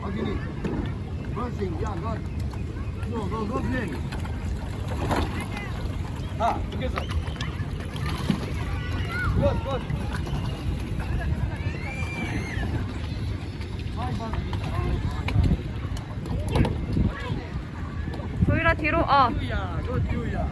확인이. Crossing, yeah, good. Go, play. Ah, together. Good. 조이라 뒤로. 듀야, go 듀야.